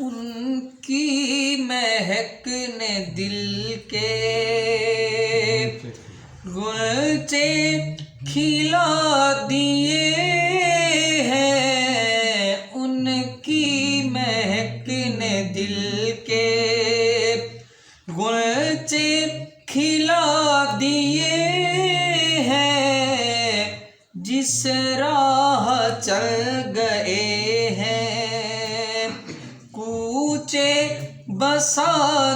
उनकी महक ने दिल के गुलचे खिला दिए हैं। उनकी महक ने दिल के गुलचे खिला दिए हैं। जिस राह चल गए हैं कूचे बसा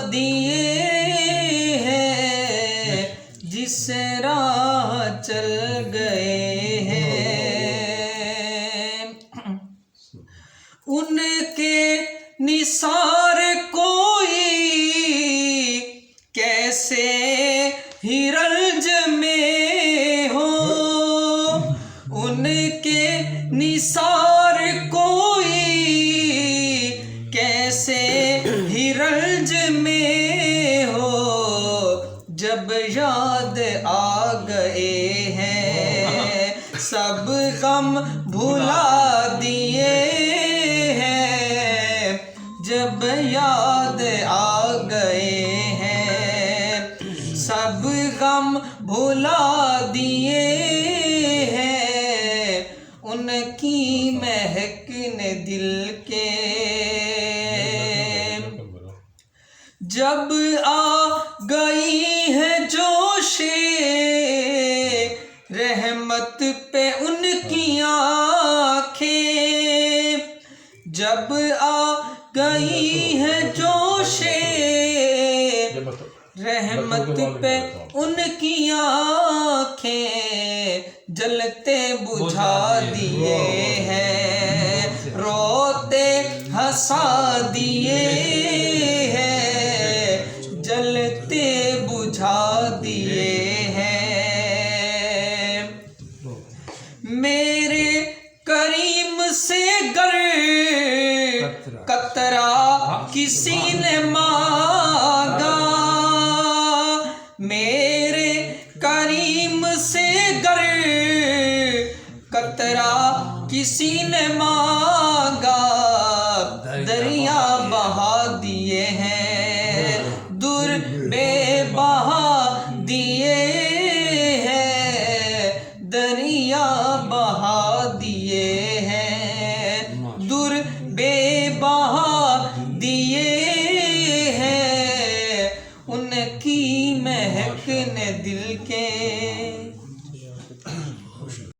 दिए हैं। जिस राह चल गए हैं उनके निसार कोई कैसे हिरंज में हो। उनके निसार कोई कैसे हिरंज में हो। जब याद आ गए हैं सब गम भुला दिए हैं। जब याद आ गए हैं सब गम भुला दिए हैं। उनकी महक ने दिल के जब आ गई है जोशे रहमत पे उनकी आँखें। जब आ गई है जोशे रहमत पे उनकी आँखें। जलते बुझा दिए हैं रोते हंसा दिए हैं। जलते बुझा दिए हैं। मेरे करीम से गर कतरा किसी ने मांगा। मेरे करीम से गर कतरा किसी ने मांगा।